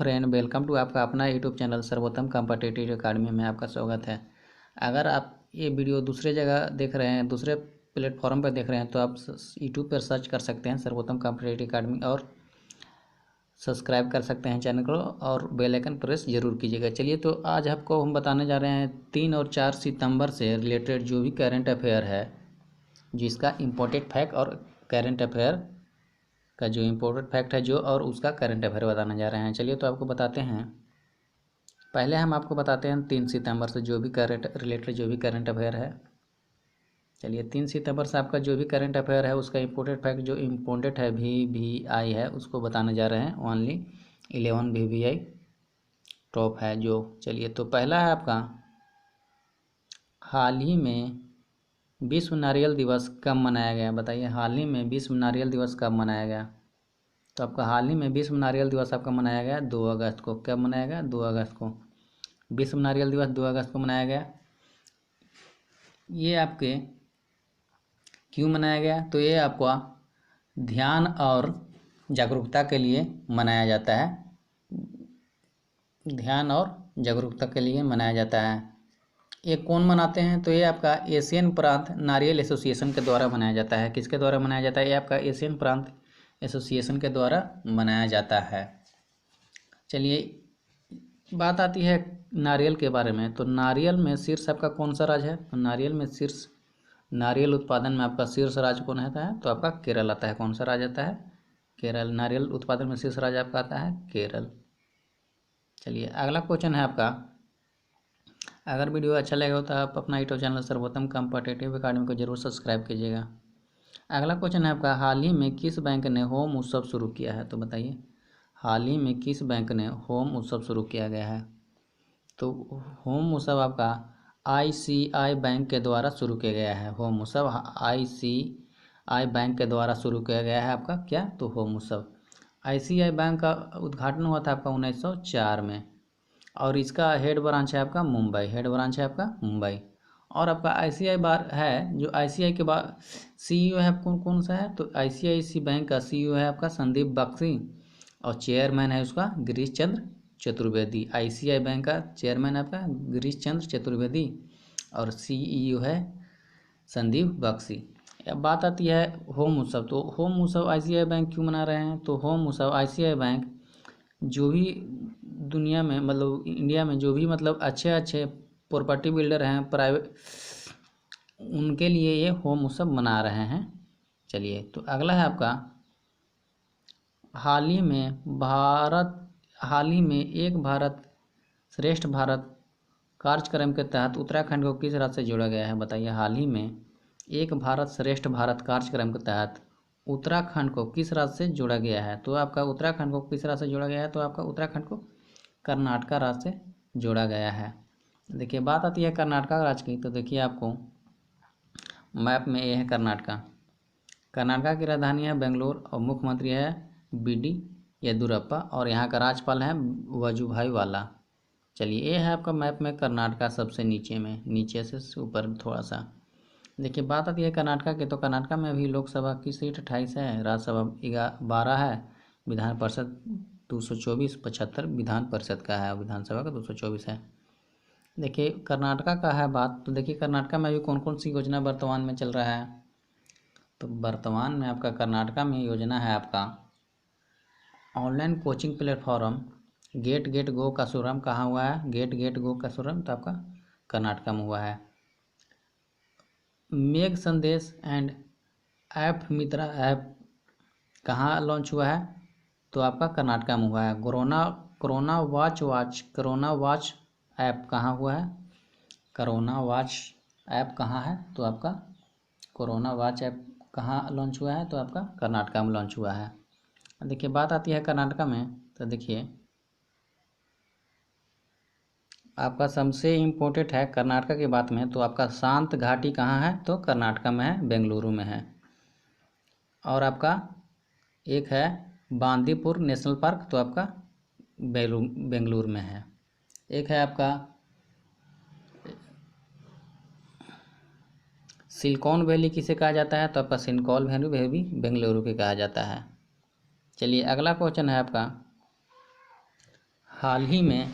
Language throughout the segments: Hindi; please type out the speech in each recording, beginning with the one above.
फ्रेंड, वेलकम टू आपका अपना यूट्यूब चैनल सर्वोत्तम कॉम्पिटिटिव अकेडमी में आपका स्वागत है। अगर आप ये वीडियो दूसरे जगह देख रहे हैं, दूसरे प्लेटफॉर्म पर देख रहे हैं, तो आप यूट्यूब पर सर्च कर सकते हैं सर्वोत्तम कॉम्पिटिटिव अकेडमी और सब्सक्राइब कर सकते हैं चैनल को और बेल आइकन प्रेस जरूर कीजिएगा। चलिए, तो आज आपको हम बताने जा रहे हैं 3 और 4 सितंबर से रिलेटेड जो भी करंट अफेयर है, जिसका इम्पोर्टेंट फैक्ट और करंट अफेयर का जो इम्पोर्टेंट फैक्ट है जो और उसका करंट अफेयर बताने जा रहे हैं। चलिए, तो आपको बताते हैं। पहले हम आपको बताते हैं 3 सितंबर से जो भी करंट रिलेटेड जो भी करंट अफेयर है। चलिए, 3 सितंबर से आपका जो भी करंट अफेयर है उसका इम्पोर्टेंट फैक्ट जो इम्पोर्टेंट है VVI है उसको बताने जा रहे हैं। ओनली 11 VVI टॉप है जो। चलिए, तो पहला है आपका, हाल ही में विश्व नारियल दिवस कब मनाया गया? बताइए, हाल ही में विश्व नारियल दिवस कब मनाया गया? तो आपका हाल ही में विश्व नारियल दिवस आपका मनाया गया 2 अगस्त को। कब मनाया गया? 2 अगस्त को। विश्व नारियल दिवस 2 अगस्त को मनाया गया। ये आपके क्यों मनाया गया? तो ये आपका ध्यान और जागरूकता के लिए मनाया जाता है। ध्यान और जागरूकता के लिए मनाया जाता है। ये कौन मनाते हैं? तो ये आपका एशियन प्रांत नारियल एसोसिएशन के द्वारा मनाया जाता है। किसके द्वारा मनाया जाता है? ये आपका एशियन प्रांत एसोसिएशन के द्वारा मनाया जाता है। चलिए, बात आती है नारियल के बारे में। तो नारियल में शीर्ष आपका कौन सा राज्य है? तो नारियल में शीर्ष, नारियल उत्पादन में आपका शीर्ष राज्य कौन आता है? तो आपका केरल आता है। कौन सा राज्य आता है? केरल। नारियल उत्पादन में शीर्ष राज्य आपका आता है केरल। चलिए, अगला क्वेश्चन है आपका। अगर वीडियो अच्छा लगे हो तो आप अपना यूट्यूब चैनल सर्वोत्तम कॉम्पिटिटिव अकेडमी को जरूर सब्सक्राइब कीजिएगा। अगला क्वेश्चन है आपका, हाल ही में किस बैंक ने होम उत्सव शुरू किया है? तो बताइए, हाल ही में किस बैंक ने होम उत्सव शुरू किया गया है? तो होम उत्सव आपका ICI बैंक के द्वारा शुरू किया गया है। होम उत्सव ICI बैंक के द्वारा शुरू किया गया है आपका क्या? तो होम उत्सव। ICI बैंक का उद्घाटन हुआ था आपका 1904 में और इसका हेड ब्रांच है आपका मुंबई। हेड ब्रांच है आपका मुंबई। और आपका ICI बार है जो ICI के बाद CEO है कौन कौन सा है? तो ICICI बैंक का CEO है आपका संदीप बख्शी और चेयरमैन है उसका गिरीश चंद्र चतुर्वेदी। ICI बैंक का चेयरमैन आपका गिरीश चंद्र चतुर्वेदी और CEO है संदीप बख्शी। अब बात आती है होम उत्सव। तो होम उत्सव ICI बैंक क्यों मना रहे हैं? तो होम उत्सव ICI बैंक जो भी दुनिया में मतलब इंडिया में जो भी मतलब अच्छे प्रॉपर्टी बिल्डर हैं प्राइवेट, उनके लिए ये होम उत्सव मना रहे हैं। चलिए, तो अगला है आपका, हाल ही में एक भारत श्रेष्ठ भारत कार्यक्रम के तहत उत्तराखंड को किस राज्य से जोड़ा गया है? बताइए, हाल ही में एक भारत श्रेष्ठ भारत कार्यक्रम के तहत उत्तराखंड को किस राज्य से जोड़ा गया है? तो आपका उत्तराखंड को किस राज्य से जोड़ा गया है? तो आपका उत्तराखंड को कर्नाटक राज्य से जोड़ा गया है। देखिए, बात आती है कर्नाटक राज्य की। तो देखिए, आपको मैप में ये है कर्नाटक। कर्नाटक की राजधानी है बेंगलोर और मुख्यमंत्री है BD येदुरप्पा और यहाँ का राज्यपाल है वजुभाई वाला। चलिए, ये है आपका मैप में कर्नाटक सबसे नीचे में, नीचे से ऊपर थोड़ा सा। देखिए, बात आती है कर्नाटक की। तो कर्नाटक में अभी लोकसभा की सीट 28 है, राज्यसभा 12 है, विधान परिषद 224, 75 विधान परिषद का है, विधानसभा का 224 है। देखिए, कर्नाटक का है बात। तो देखिए, कर्नाटक में अभी कौन कौन सी योजना वर्तमान में चल रहा है? तो वर्तमान में आपका कर्नाटक में योजना है आपका online coaching platform get go का शुभारंभ कहाँ हुआ है? गेट गो का शुभारंभ तो आपका कर्नाटक में हुआ है। मेघ संदेश एंड ऐप मित्रा ऐप कहाँ लॉन्च हुआ है? तो आपका कर्नाटक में हुआ है। कोरोना वॉच ऐप कहाँ हुआ है? कोरोना वॉच ऐप कहाँ है? तो आपका कोरोना वॉच ऐप कहाँ लॉन्च हुआ है? तो आपका कर्नाटक में लॉन्च हुआ है। देखिए, बात आती है कर्नाटक में। तो देखिए, आपका सबसे इम्पोर्टेंट है कर्नाटक की बात में। तो आपका शांत घाटी कहाँ है? तो कर्नाटक में है, बेंगलुरु में है। और आपका एक है बांदीपुर नेशनल पार्क, तो आपका बेंगलुरु में है। एक है आपका सिलिकॉन वैली किसे कहा जाता है? तो आपका सिलिकॉन वैली भी बेंगलुरु के कहा जाता है। चलिए, अगला क्वेश्चन है आपका, हाल ही में,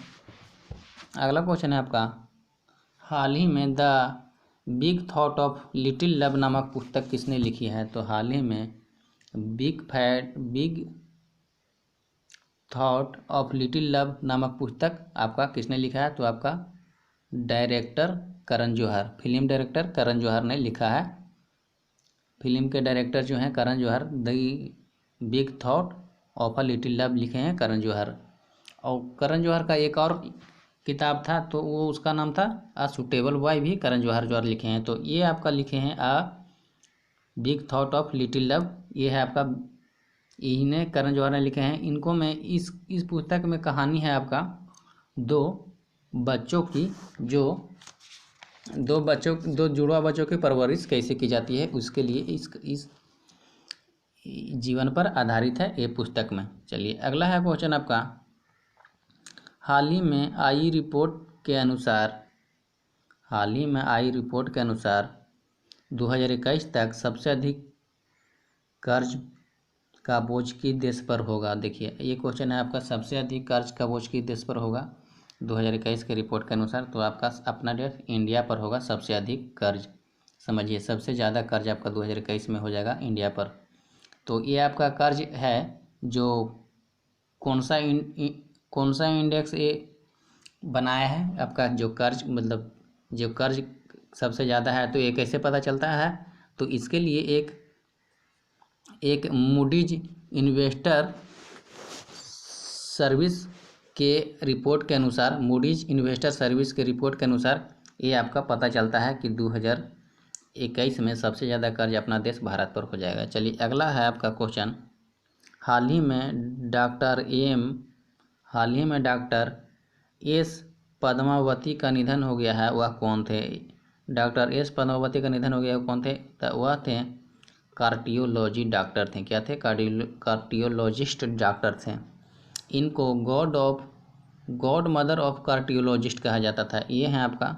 अगला क्वेश्चन है आपका, हाल ही में the big thought of little love नामक पुस्तक किसने लिखी है? तो हाल ही में big thought of little love नामक पुस्तक आपका किसने लिखा है? तो आपका director Karan Johar, film director Karan Johar ने लिखा है। फिल्म के डायरेक्टर जो हैं Karan Johar, the big thought of a little love लिखे हैं करण जौहर। और करण जौहर का एक और किताब था, तो वो उसका नाम था अ सुटेबल बॉय, भी करण जौहर लिखे हैं। तो ये आपका लिखे हैं a big thought of little love, ये है आपका, इन्हें करण जौहर ने लिखे हैं। इनको मैं इस पुस्तक में कहानी है आपका दो बच्चों की, जो दो जुड़वा बच्चों की परवरिश कैसे की जाती है, उसके लिए इस जीवन पर आधारित है ये पुस्तक में। चलिए अगला है क्वेश्चन आपका, हाल ही में आई रिपोर्ट के अनुसार, हाल ही में आई रिपोर्ट के अनुसार 2021 तक सबसे अधिक कर्ज का बोझ किस देश पर होगा? देखिए ये क्वेश्चन है आपका, सबसे अधिक कर्ज का बोझ किस देश पर होगा 2021 के रिपोर्ट के अनुसार? तो आपका अपना देश इंडिया पर होगा सबसे अधिक कर्ज। समझिए सबसे ज़्यादा कर्ज आपका 2021 में हो जाएगा इंडिया पर। तो ये आपका कर्ज है जो कौन सा इंडेक्स ये बनाया है आपका, जो कर्ज मतलब जो कर्ज सबसे ज़्यादा है, तो ये कैसे पता चलता है? तो इसके लिए एक मूडीज इन्वेस्टर सर्विस के रिपोर्ट के अनुसार, मूडीज इन्वेस्टर सर्विस के रिपोर्ट के अनुसार ये आपका पता चलता है कि 2021 में सबसे ज़्यादा कर्ज अपना देश भारत पर हो जाएगा। चलिए अगला है आपका क्वेश्चन, हाल ही में डॉक्टर एस पद्मावती का निधन हो गया है, वह कौन थे? डॉक्टर एस पद्मावती का निधन हो गया, वह कौन थे? तो वह थे कार्डियोलॉजी डॉक्टर थे। क्या थे? कार्डियोलॉजिस्ट डॉक्टर थे। इनको गॉड मदर ऑफ कार्डियोलॉजिस्ट कहा जाता था। ये हैं आपका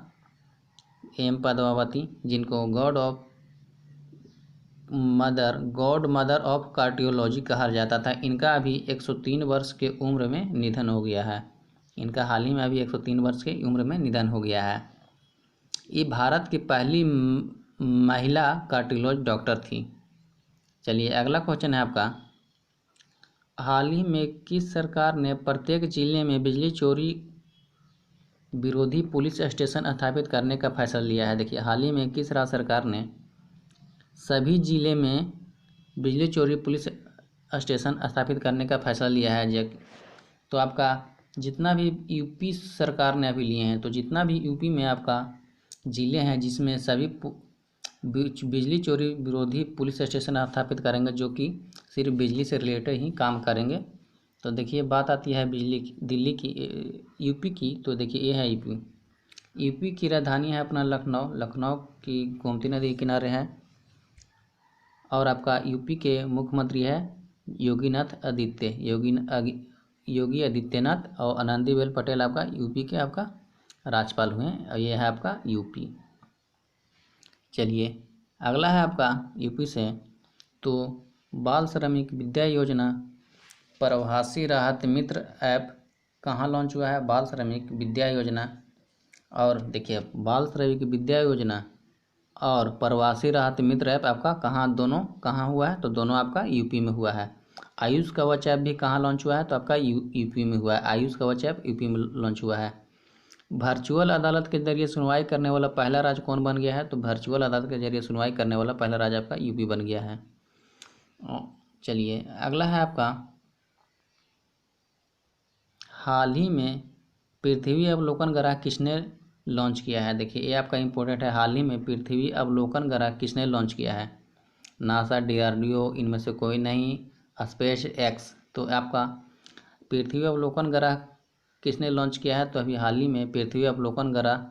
एम पद्मावती, जिनको गॉड मदर ऑफ कार्डियोलॉजी कहा जाता था। इनका अभी 103 वर्ष के उम्र में निधन हो गया है। इनका हाल ही में अभी 103 वर्ष की उम्र में निधन हो गया है। ये भारत की पहली महिला कार्डियोलॉजी डॉक्टर थी। चलिए अगला क्वेश्चन है आपका, हाल ही में किस सरकार ने प्रत्येक जिले में बिजली चोरी विरोधी पुलिस स्टेशन स्थापित करने का फैसला लिया है? देखिए हाल ही में किस राज्य सरकार ने सभी जिले में बिजली चोरी पुलिस स्टेशन स्थापित करने का फैसला लिया है? तो आपका जितना भी यूपी सरकार ने अभी लिए हैं, तो जितना भी यूपी में आपका ज़िले हैं जिसमें सभी बिजली चोरी विरोधी पुलिस स्टेशन स्थापित करेंगे, जो कि सिर्फ बिजली से रिलेटेड ही काम करेंगे। तो देखिए बात आती है दिल्ली की, यूपी की। तो देखिए ये है यूपी की राजधानी है अपना लखनऊ की गोमती नदी के किनारे है। और आपका यूपी के मुख्यमंत्री है योगी आदित्यनाथ, और आनंदीबेन पटेल आपका यूपी के आपका राज्यपाल हुए हैं। और ये है आपका यूपी। चलिए अगला है आपका यूपी से, तो बाल श्रमिक विद्या योजना प्रवासी राहत मित्र ऐप कहाँ लॉन्च हुआ है? बाल श्रमिक विद्या योजना। और देखिए बाल श्रमिक विद्या योजना और प्रवासी राहत मित्र ऐप आपका दोनों कहाँ हुआ है? तो दोनों आपका यूपी में हुआ है। आयुष कवच ऐप भी कहाँ लॉन्च हुआ है? तो आपका यूपी में हुआ है। आयुष कवच ऐप यूपी में लॉन्च हुआ है। वर्चुअल अदालत के जरिए सुनवाई करने वाला पहला राज्य कौन बन गया है? तो वर्चुअल अदालत के जरिए सुनवाई करने वाला पहला राज्य आपका यूपी बन गया है। चलिए अगला है आपका, हाल ही में पृथ्वी अवलोकन ग्रह किसने लॉन्च किया है? देखिए ये आपका इंपॉर्टेंट है, हाल ही में पृथ्वी अवलोकन ग्रह किसने लॉन्च किया है? नासा, DRDO, इनमें से कोई नहीं, स्पेस एक्स। तो आपका पृथ्वी अवलोकन ग्रह किसने लॉन्च किया है? तो अभी हाल ही में पृथ्वी अवलोकन ग्रह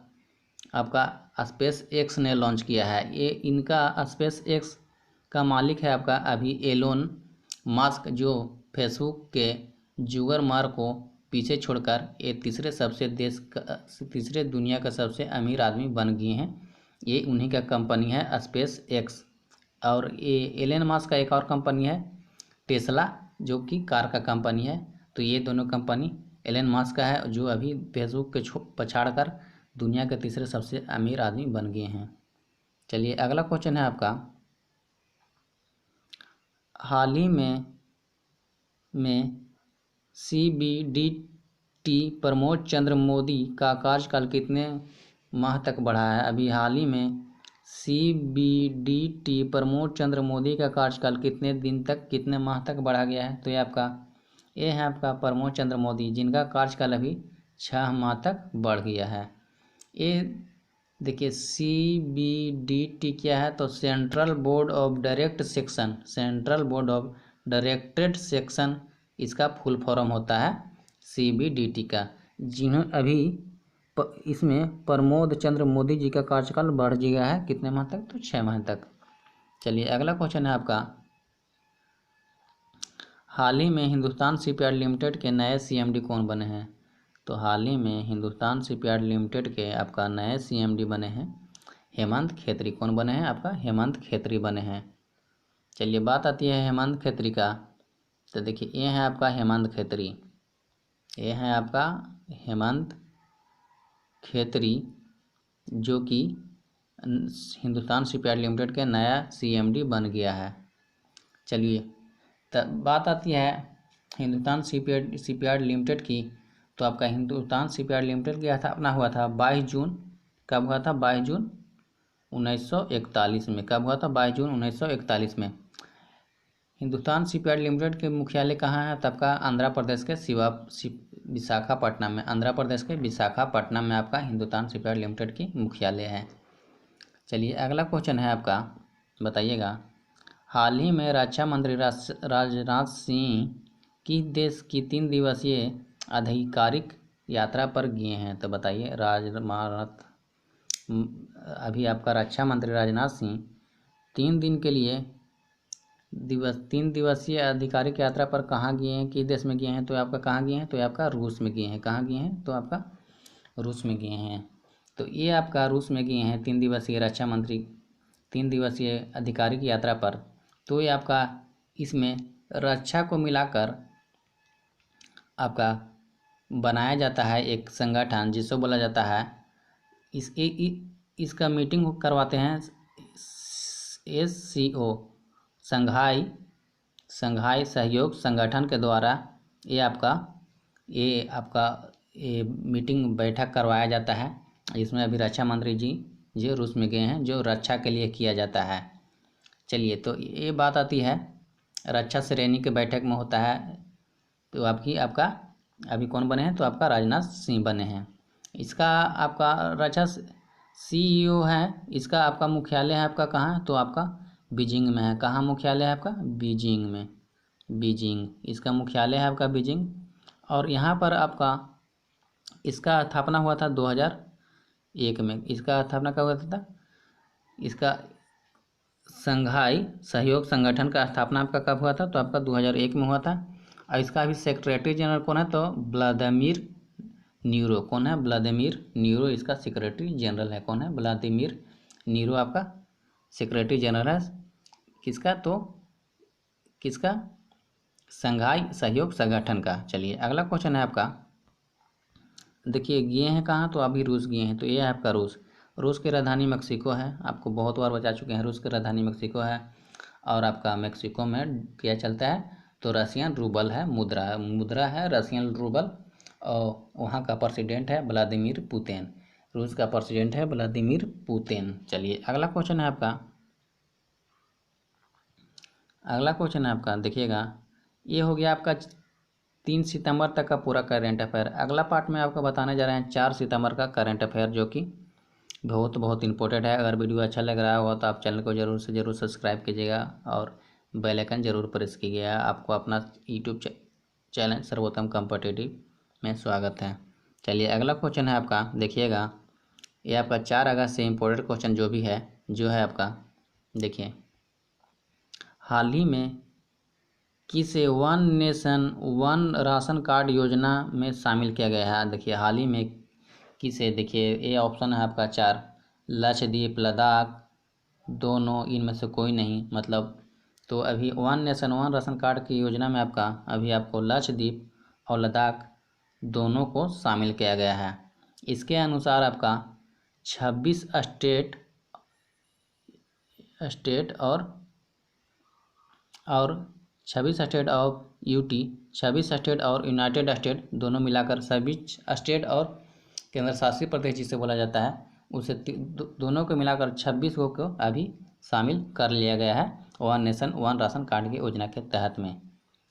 आपका स्पेस एक्स ने लॉन्च किया है। ये इनका स्पेस एक्स का मालिक है आपका अभी एलोन मस्क, जो फेसबुक के जुगरमार्क को पीछे छोड़कर ये तीसरे दुनिया का सबसे अमीर आदमी बन गए हैं। ये उन्हीं का कंपनी है स्पेस एक्स। और ये एलन मस्क का एक और कंपनी है टेस्ला, जो कि कार का कंपनी है। तो ये दोनों कंपनी एलन मस्क का है, जो अभी फेसबुक के पछाड़ कर दुनिया के तीसरे सबसे अमीर आदमी बन गए हैं। चलिए अगला क्वेश्चन है आपका, हाल ही में CBDT प्रमोद चंद्र मोदी का कार्यकाल कितने माह तक बढ़ा है? अभी हाल ही में CBDT प्रमोद चंद्र मोदी का कार्यकाल कितने दिन तक, कितने माह तक बढ़ा गया है? तो ये है आपका प्रमोद चंद्र मोदी, जिनका कार्यकाल अभी 6 माह तक बढ़ गया है। ये देखिए CBDT क्या है? तो central board of direct section, central board of directed section इसका फुल फॉर्म होता है CBDT का। जिन्होंने अभी इसमें प्रमोद चंद्र मोदी जी का कार्यकाल बढ़ गया है कितने माह तक? तो 6 माह तक। चलिए अगला क्वेश्चन है आपका, हाल ही में हिंदुस्तान शिपयार्ड लिमिटेड के नए CMD कौन बने हैं? तो हाल ही में हिंदुस्तान शिपयार्ड लिमिटेड के आपका नए CMD बने हैं हेमंत खेत्री। कौन बने हैं? आपका हेमंत खेत्री बने हैं। चलिए बात आती है हेमंत खेत्री का, तो देखिए ये है आपका हेमंत खेत्री, ये है आपका हेमंत खेत्री, जो कि हिंदुस्तान शिपयार्ड लिमिटेड के नया CMD बन गया है। चलिए तब बात आती है हिंदुस्तान शिपयार्ड लिमिटेड की, तो आपका हिंदुस्तान शिपयार्ड लिमिटेड की स्थापना हुआ था 22 जून, कब हुआ था? 22 जून 1941 में। कब हुआ था? 22 जून 1941 में। हिंदुस्तान शिपयार्ड लिमिटेड के मुख्यालय कहाँ है? तब का आंध्र प्रदेश के विशाखापट्टनम में, आंध्र प्रदेश के विशाखापट्टनम में आपका हिंदुस्तान शिपयार्ड लिमिटेड की मुख्यालय है। चलिए अगला क्वेश्चन है आपका, बताइएगा, हाल ही में रक्षा मंत्री राजनाथ सिंह किस देश की 3 दिवसीय आधिकारिक यात्रा पर गए हैं? तो बताइए अभी आपका रक्षा मंत्री राजनाथ सिंह 3 दिन के लिए 3 दिवसीय आधिकारिक यात्रा पर कहाँ गए हैं, किस देश में गए हैं? तो आपका कहाँ गए हैं? तो आपका रूस में गए हैं। कहाँ गए हैं? तो आपका रूस में गए हैं। तो ये आपका रूस में गए हैं 3 दिवसीय रक्षा मंत्री 3 दिवसीय आधिकारिक यात्रा पर। तो ये आपका इसमें रक्षा को मिलाकर आपका बनाया जाता है एक संगठन, जिसको बोला जाता है इसका मीटिंग करवाते हैं SCO, संघाई सहयोग संगठन के द्वारा। ये आपका मीटिंग बैठक करवाया जाता है। इसमें अभी रक्षा मंत्री जी जो रूस में गए हैं, जो रक्षा के लिए किया जाता है। चलिए तो ये बात आती है रक्षा श्रेणी के बैठक में होता है। तो आपका अभी कौन बने हैं? तो आपका राजनाथ सिंह बने हैं। इसका आपका रक्षा CEO है, इसका आपका मुख्यालय है आपका कहाँ? तो आपका बीजिंग में है। कहाँ मुख्यालय है आपका? बीजिंग में, बीजिंग इसका मुख्यालय है आपका बीजिंग। और यहाँ पर आपका इसका स्थापना हुआ था 2001 में। इसका स्थापना कब हुआ था? इसका संघाई सहयोग संगठन का स्थापना आपका कब हुआ था? तो आपका 2001 में हुआ था। और इसका अभी सेक्रेटरी जनरल कौन है? तो व्लादिमीर नीरो। कौन है? व्लादिमीर नीरो इसका सेक्रेटरी जनरल है। कौन है? व्लादिमीर नीरो आपका सेक्रेटरी जनरल है। किसका? तो किसका? संघाई सहयोग संगठन का। चलिए अगला क्वेश्चन है आपका, देखिए गए हैं कहाँ? तो अभी रूस गए हैं। तो ये है आपका रूस। रूस की राजधानी मेक्सिको है। आपको बहुत बार बता चुके हैं, रूस की राजधानी मेक्सिको है। और आपका मेक्सिको में क्या चलता है? तो रशियन रूबल है, मुद्रा है रशियन रूबल। और वहाँ का प्रेसिडेंट है व्लादिमीर पुतिन। रूस का प्रेसिडेंट है व्लादिमीर पुतिन। चलिए अगला क्वेश्चन है आपका, अगला क्वेश्चन है आपका, देखिएगा ये हो गया आपका 3 सितंबर तक का पूरा करंट अफेयर। अगला पार्ट में आपको बताने जा रहे हैं 4 सितंबर का करंट अफेयर, जो कि बहुत इंपॉर्टेंट है। अगर वीडियो अच्छा लग रहा हो तो आप चैनल को ज़रूर से ज़रूर सब्सक्राइब कीजिएगा और बेल आइकन ज़रूर प्रेस कीजिएगा। आपको अपना यूट्यूब चैनल सर्वोत्तम कॉम्पिटिटिव में स्वागत है। चलिए अगला क्वेश्चन है आपका, देखिएगा ये आपका 4 अगस्त से इम्पोर्टेंट क्वेश्चन जो है आपका, देखिए हाल ही में किसे one nation one ration card योजना में शामिल किया गया है? देखिए हाल ही में किसे, देखिए ये ऑप्शन है आपका 4, लक्षद्वीप, लद्दाख, दोनों, इनमें से कोई नहीं। मतलब तो अभी one nation one ration card की योजना में आपका अभी आपको लक्षद्वीप और लद्दाख दोनों को शामिल किया गया है। इसके अनुसार आपका 26 स्टेट और 26 स्टेट और यूटी 26 स्टेट और यूनाइटेड स्टेट दोनों मिलाकर सभी स्टेट और केंद्र शासित प्रदेश जिसे बोला जाता है उसे दोनों को मिलाकर 26 को अभी शामिल कर लिया गया है one nation one ration card की योजना के तहत में।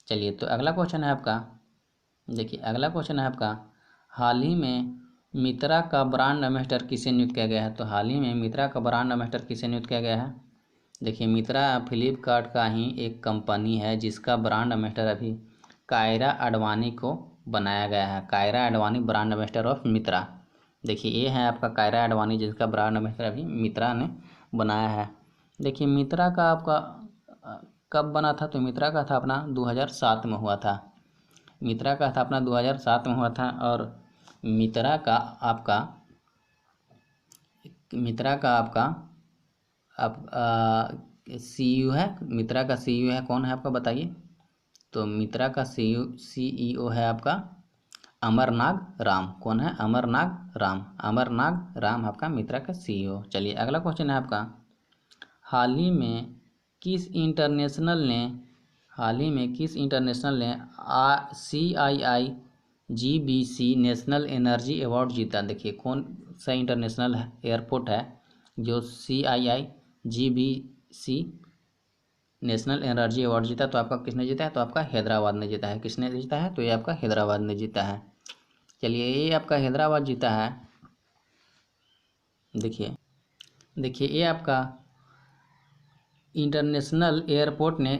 चलिए, तो अगला क्वेश्चन है आपका, देखिए अगला क्वेश्चन है आपका, हाल ही में मित्रा का ब्रांड एम्बेसडर किसे नियुक्त किया गया है? तो हाल ही में मित्रा का ब्रांड एम्बेसडर किसे नियुक्त किया गया है? देखिए, मित्रा फ्लिपकार्ट का ही एक कंपनी है जिसका ब्रांड एम्बेसडर अभी कायरा आडवाणी को बनाया गया है। Kiara Advani brand ambassador of Myntra. देखिए, ये है आपका कायरा आडवाणी जिसका ब्रांड एम्बेसडर अभी मित्रा ने बनाया है। देखिए, मित्रा का आपका कब बना था? तो मित्रा का स्थापना 2007 में हुआ था। मित्रा का स्थापना 2007 में हुआ था और मित्रा का आपका सीईओ है। मित्रा का सीईओ है कौन है आपका बताइए? तो मित्रा का सीईओ है आपका अमरनाग राम। कौन है? अमरनाग राम आपका मित्रा का सीईओ। चलिए, अगला क्वेश्चन है आपका, हाल ही में किस इंटरनेशनल ने CIIGBC नेशनल एनर्जी अवार्ड जीता? देखिए, कौन सा इंटरनेशनल एयरपोर्ट है जो CIIGBC नेशनल एनर्जी अवार्ड जीता? तो आपका किसने जीता है? तो आपका हैदराबाद ने जीता है। किसने जीता है? तो ये आपका हैदराबाद ने जीता है। चलिए, ये आपका हैदराबाद जीता है। देखिए, ये आपका इंटरनेशनल एयरपोर्ट ने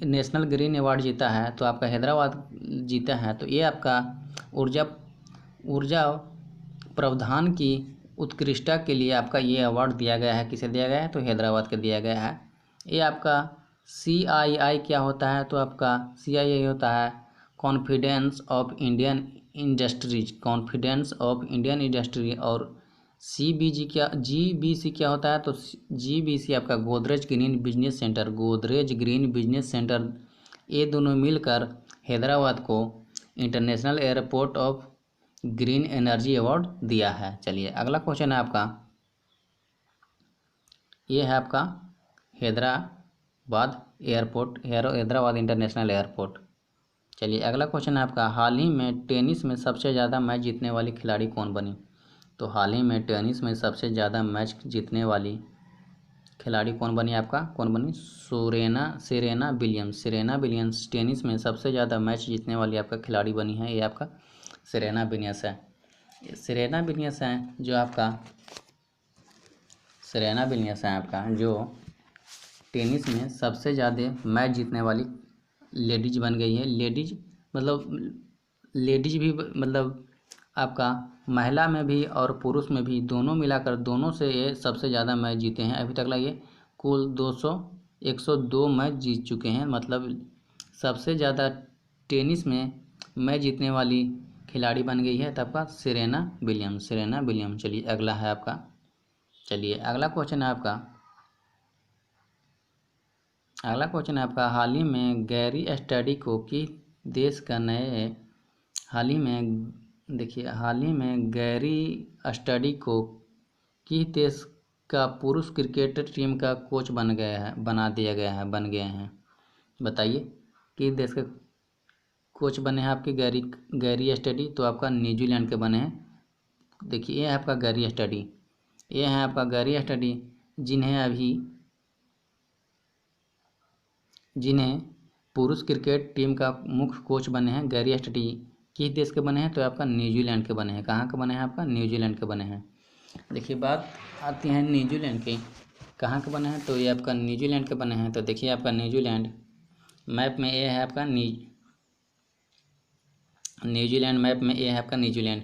नेशनल ग्रीन अवार्ड जीता है, तो आपका हैदराबाद जीता है। तो ये आपका ऊर्जा प्रावधान की उत्कृष्टता के लिए आपका ये अवार्ड दिया गया है। किसे दिया गया है? तो हैदराबाद को दिया गया है। ये आपका CII क्या होता है? तो आपका CII होता है कॉन्फिडेंस ऑफ इंडियन इंडस्ट्रीज। और GBC क्या होता है? तो GBC आपका गोदरेज ग्रीन बिजनेस सेंटर। ये दोनों मिलकर हैदराबाद को international airport of green energy award दिया है। चलिए, अगला क्वेश्चन है आपका, ये है आपका हैदराबाद इंटरनेशनल एयरपोर्ट। चलिए, अगला क्वेश्चन है आपका, हाल ही में टेनिस में सबसे ज़्यादा मैच जीतने वाली खिलाड़ी कौन बनी? तो हाल ही में टेनिस में सबसे ज़्यादा मैच जीतने वाली खिलाड़ी कौन बनी? सेरेना विलियम्स टेनिस में सबसे ज़्यादा मैच जीतने वाली आपका खिलाड़ी बनी है। ये आपका सेरेना विलियम्स है। जो टेनिस में सबसे ज़्यादा मैच जीतने वाली लेडीज बन गई है। लेडीज भी मतलब आपका महिला में भी और पुरुष में भी दोनों मिलाकर दोनों से ये सबसे ज़्यादा मैच जीते हैं। अभी तक ये कुल 102 मैच जीत चुके हैं। मतलब सबसे ज़्यादा टेनिस में मैच जीतने वाली खिलाड़ी बन गई है तब का सेरेना विलियम्स। चलिए, अगला है आपका, अगला क्वेश्चन है आपका, हाल ही में गैरी स्टडी को किस देश का किस देश का पुरुष क्रिकेट टीम का कोच बन गए हैं? बताइए, किस देश के कोच बने हैं आपके गैरी स्टडी? तो आपका न्यूजीलैंड के बने हैं। देखिए, ये है आपका गैरी स्टडी, जिन्हें पुरुष क्रिकेट टीम का मुख्य कोच बने हैं। गैरी स्टडी किस देश के बने हैं? तो आपका न्यूजीलैंड के बने हैं। कहाँ के बने हैं? आपका न्यूजीलैंड के बने हैं। देखिए, बात आती है न्यूजीलैंड की, कहाँ के बने हैं? तो ये आपका न्यूजीलैंड के बने हैं। तो देखिए, आपका न्यूजीलैंड मैप में ये है आपका न्यूजीलैंड मैप में ये है आपका न्यूजीलैंड।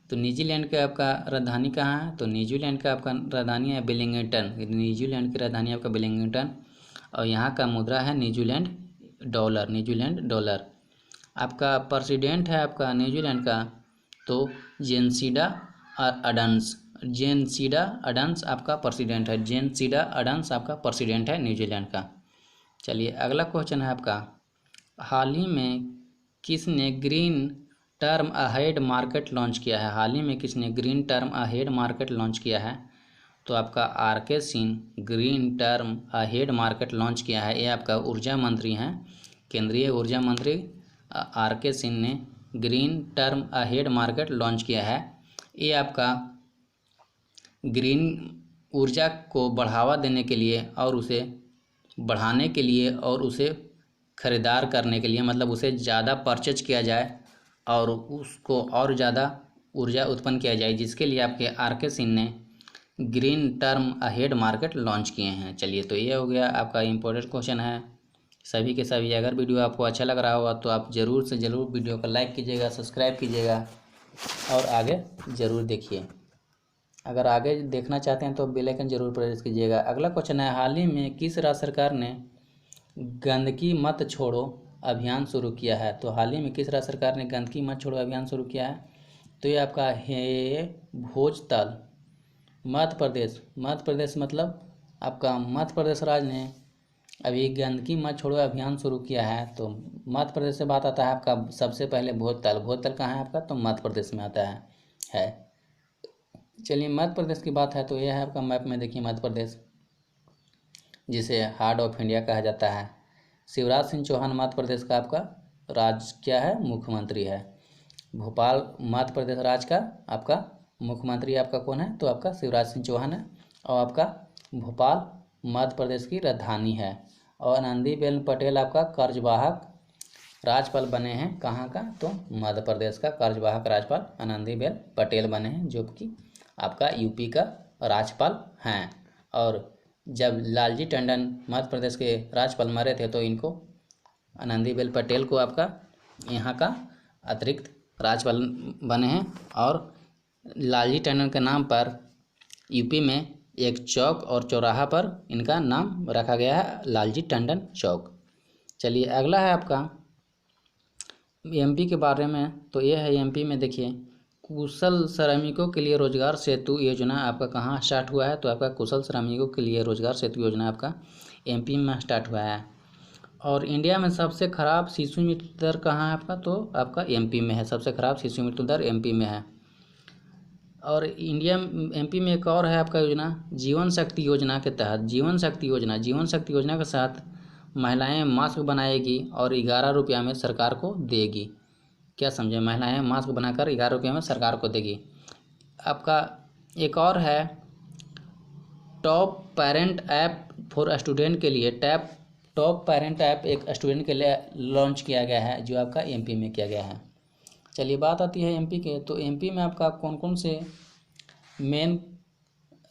तो न्यूजीलैंड का आपका राजधानी कहाँ है? तो न्यूजीलैंड का आपका राजधानी है वेलिंगटन। न्यूजीलैंड की राजधानी आपका वेलिंगटन और यहाँ का मुद्रा है न्यूजीलैंड डॉलर। आपका प्रेसिडेंट है आपका न्यूजीलैंड का तो जेसिंडा अडन्स आपका प्रेसिडेंट है। जेसिंडा अडन्स आपका प्रेसिडेंट है न्यूजीलैंड का। चलिए, अगला क्वेश्चन है आपका, हाल ही में किसने green term ahead market launch किया है? हाल ही में किसने green term ahead market launch किया है? तो आपका R K. Singh green term ahead market launch किया है। ये आपका ऊर्जा मंत्री हैं, केंद्रीय ऊर्जा मंत्री आर.के. सिंह ने green term ahead market launch किया है। ये आपका ग्रीन ऊर्जा को बढ़ावा देने के लिए और उसे बढ़ाने के लिए और उसे खरीदार करने के लिए, मतलब उसे ज़्यादा परचेज किया जाए और उसको और ज़्यादा ऊर्जा उत्पन्न किया जाए, जिसके लिए आपके आर.के. सिंह ने green term ahead market launch किए हैं। चलिए, तो ये हो गया आपका इम्पोर्टेंट क्वेश्चन है सभी के सभी। अगर वीडियो आपको अच्छा लग रहा होगा तो आप ज़रूर से ज़रूर वीडियो को लाइक कीजिएगा, सब्सक्राइब कीजिएगा और आगे ज़रूर देखिए। अगर आगे देखना चाहते हैं तो बेल आइकन जरूर प्रेस कीजिएगा। अगला क्वेश्चन है, हाल ही में किस राज्य सरकार ने गंदगी मत छोड़ो अभियान शुरू किया है? तो हाल ही में किस राज्य सरकार ने गंदगी मत छोड़ो अभियान शुरू किया है? तो ये आपका है भोजताल, मध्य प्रदेश। मध्य प्रदेश मतलब आपका मध्य प्रदेश राज्य ने अभी गंदगी मत छोड़ो अभियान शुरू किया है। तो मध्य प्रदेश से बात आता है आपका सबसे पहले भोजताल। भोजताल कहाँ है आपका? तो मध्य प्रदेश में आता है। चलिए, मध्य प्रदेश की बात है तो यह है आपका मैप में देखिए मध्य प्रदेश, जिसे हार्ट ऑफ इंडिया कहा जाता है। शिवराज सिंह चौहान मध्य प्रदेश का आपका राज्य क्या है? मुख्यमंत्री है। भोपाल मध्य प्रदेश राज्य का आपका मुख्यमंत्री आपका कौन है? तो आपका शिवराज सिंह चौहान है। और आपका भोपाल मध्य प्रदेश की राजधानी है। और आनंदीबेन पटेल आपका कार्यवाहक राज्यपाल बने हैं, कहाँ का? तो मध्य प्रदेश का कार्यवाहक राज्यपाल आनंदीबेन पटेल बने हैं, जो कि आपका यूपी का राज्यपाल हैं। और जब लालजी टंडन मध्य प्रदेश के राज्यपाल मरे थे तो इनको आनंदीबेन पटेल को आपका यहाँ का अतिरिक्त राज्यपाल बने हैं। और लालजी टंडन के नाम पर यूपी में एक चौक और चौराहा पर इनका नाम रखा गया है, लालजी टंडन चौक। चलिए, अगला है आपका एमपी के बारे में। तो ये है एमपी में देखिए, कुशल श्रमिकों के लिए रोजगार सेतु योजना आपका कहाँ स्टार्ट हुआ है? तो आपका कुशल श्रमिकों के लिए रोजगार सेतु योजना आपका एमपी में स्टार्ट हुआ है। और इंडिया में सबसे खराब शिशु मृत्यु दर कहाँ है आपका? तो आपका एमपी में है। सबसे खराब शिशु मृत्यु दर एमपी में है। और एमपी में एक और है आपका योजना, जीवन शक्ति योजना के तहत। जीवन शक्ति योजना के साथ महिलाएं मास्क बनाएगी और 11 रुपया में सरकार को देगी। क्या समझे? महिलाएं मास्क बनाकर 11 रुपये में सरकार को देगी। आपका एक और है top parent app for student के लिए। टॉप पेरेंट ऐप एक स्टूडेंट के लिए लॉन्च किया गया है, जो आपका एमपी में किया गया है। चलिए, बात आती है एमपी के। तो एमपी में आपका कौन कौन से मेन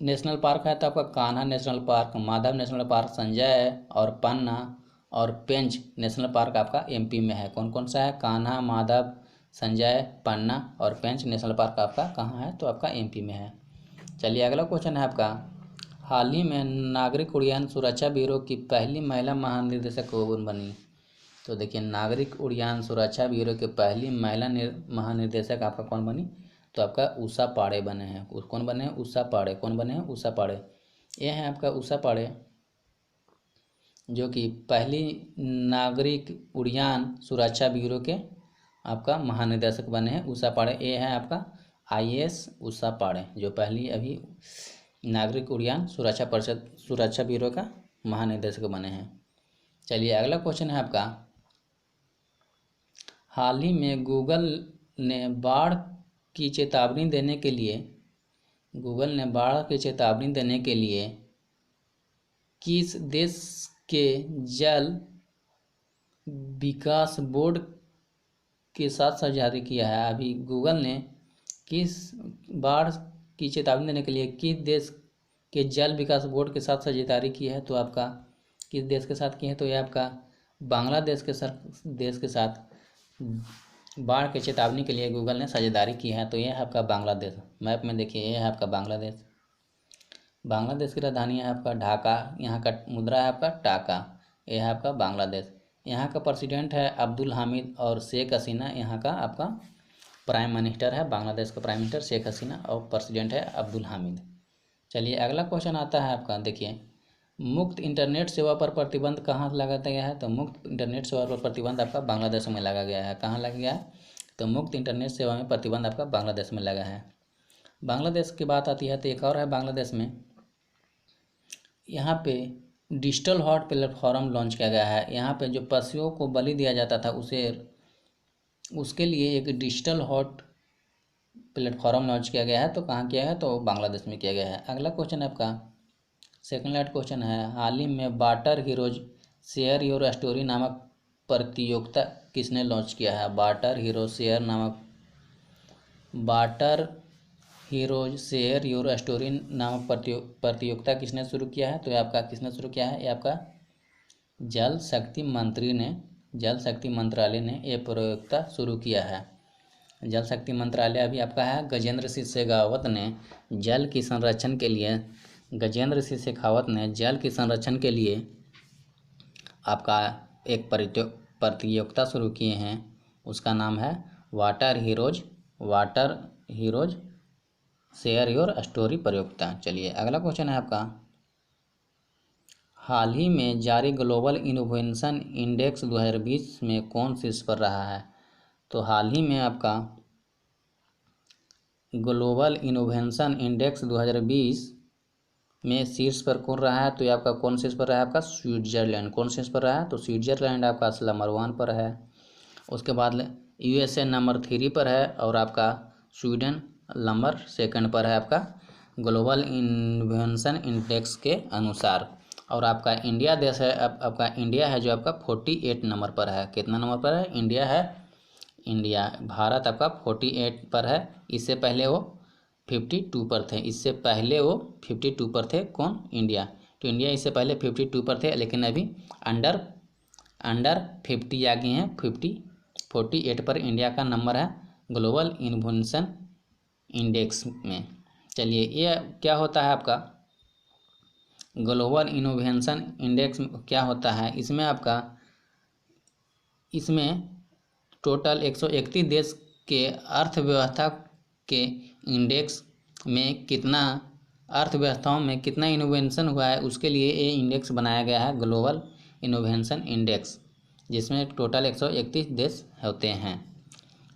नेशनल पार्क है? तो आपका Kanha national park, Madhav national park, Sanjay और पन्ना और पेंच नेशनल पार्क आपका एमपी में है। कौन कौन सा है? कान्हा, माधव, संजय, पन्ना और पेंच नेशनल पार्क आपका कहाँ है? तो आपका एमपी में है। चलिए, अगला क्वेश्चन है आपका, हाल ही में नागरिक उड्डयन सुरक्षा ब्यूरो की पहली महिला महानिदेशक कौन बनी? तो देखिए, नागरिक उड्डयन सुरक्षा ब्यूरो के पहली महिला महानिदेशक आपका कौन बनी? तो आपका उषा पाड़े बने हैं। कौन बने हैं? उषा पाड़े। कौन बने हैं? उषा पाड़े। ये है आपका उषा पाड़े, जो कि पहली नागरिक उड्डयन सुरक्षा ब्यूरो के आपका महानिदेशक बने हैं, उषा पाड़े। ये है आपका आईएएस उषा पाड़े, जो पहली अभी नागरिक उड्डयन सुरक्षा ब्यूरो का महानिदेशक बने हैं। चलिए, अगला क्वेश्चन है आपका, हाल ही में गूगल ने बाढ़ की चेतावनी देने के लिए किस देश के जल विकास बोर्ड के साथ साझेदारी किया है? अभी गूगल ने किस बाढ़ की चेतावनी देने के लिए किस देश के जल विकास बोर्ड के साथ साझेदारी की है? तो आपका किस देश के साथ की है? तो यह आपका बांग्लादेश के साथ बाढ़ की चेतावनी के लिए गूगल ने साझेदारी की है। तो यह है आपका बांग्लादेश। मैप में देखिए, यह है आपका बांग्लादेश। बांग्लादेश की राजधानी है आपका ढाका। यहाँ का मुद्रा है आपका टाका। यह है आपका बांग्लादेश। यहाँ का प्रेसिडेंट है अब्दुल हामिद और शेख हसीना यहाँ का आपका प्राइम मिनिस्टर है। बांग्लादेश का प्राइम मिनिस्टर शेख हसीना और प्रेसिडेंट है अब्दुल हामिद। चलिए, अगला क्वेश्चन आता है आपका, देखिए, मुक्त इंटरनेट सेवा पर प्रतिबंध कहाँ लगाया गया है? तो मुक्त इंटरनेट सेवा पर प्रतिबंध आपका बांग्लादेश में लगा गया है। कहाँ लगा गया है? तो मुफ्त इंटरनेट सेवा में प्रतिबंध आपका बांग्लादेश में लगा है। बांग्लादेश की बात आती है तो एक और है बांग्लादेश में, यहाँ पे डिजिटल हॉट प्लेटफॉर्म लॉन्च किया गया है। यहाँ पे जो पशुओं को बलि दिया जाता था उसके लिए एक डिजिटल हॉट प्लेटफॉर्म लॉन्च किया गया है। तो कहाँ किया है, तो बांग्लादेश में किया गया है। अगला क्वेश्चन आपका सेकंड लास्ट क्वेश्चन है, हाल ही में water heroes share your story नामक प्रतियोगिता किसने लॉन्च किया है। Water heroes share your story नामक प्रतियोगिता किसने शुरू किया है, तो ये आपका किसने शुरू किया है, ये आपका जल शक्ति मंत्रालय ने ये प्रतियोगिता शुरू किया है। जल शक्ति मंत्रालय अभी आपका है गजेंद्र सिंह शेखावत ने जल की संरक्षण के लिए आपका एक प्रतियोगिता शुरू किए हैं। उसका नाम है water heroes share your story प्रतियोगिता। चलिए अगला क्वेश्चन है आपका, हाल ही में जारी ग्लोबल इनोवेशन इंडेक्स 2020 में कौन शीर्ष पर रहा है। तो हाल ही में आपका ग्लोबल इनोवेशन इंडेक्स 2020 में शीर्ष पर कौन रहा है, तो ये आपका कौन शीर्ष पर रहा है, आपका स्विट्जरलैंड। कौन शीर्ष पर रहा है, तो स्विट्जरलैंड आपका नंबर 1 पर है। उसके बाद USA नंबर 3 पर है और आपका स्वीडन नंबर 2 पर है आपका ग्लोबल इनोवेशन इंडेक्स के अनुसार। और आपका इंडिया देश है, आपका इंडिया है जो आपका 48 नंबर पर है। कितना नंबर पर है, भारत आपका 48 पर है। इससे पहले वो 52 पर थे। कौन, इंडिया। तो इंडिया इससे पहले 52 पर थे, लेकिन अभी अंडर 50 आ गए हैं। 48 पर इंडिया का नंबर है ग्लोबल इनोवेशन इंडेक्स में। चलिए ये क्या होता है आपका ग्लोबल इनोवेशन इंडेक्स क्या होता है, इसमें टोटल 131 देश के अर्थव्यवस्था के इंडेक्स में अर्थव्यवस्थाओं में कितना इनोवेशन हुआ है, उसके लिए ये इंडेक्स बनाया गया है ग्लोबल इनोवेशन इंडेक्स, जिसमें टोटल 131 देश होते हैं।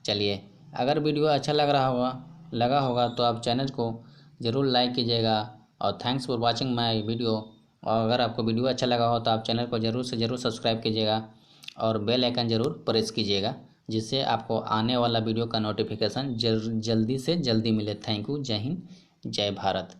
चलिए अगर वीडियो अच्छा लगा होगा तो आप चैनल को ज़रूर लाइक कीजिएगा और thanks for watching my video. और अगर आपको वीडियो अच्छा लगा हो तो आप चैनल को ज़रूर से ज़रूर सब्सक्राइब कीजिएगा और बेल आइकन ज़रूर प्रेस कीजिएगा, जिससे आपको आने वाला वीडियो का नोटिफिकेशन जल्दी से जल्दी मिले। Thank you. जय हिंद, जय भारत।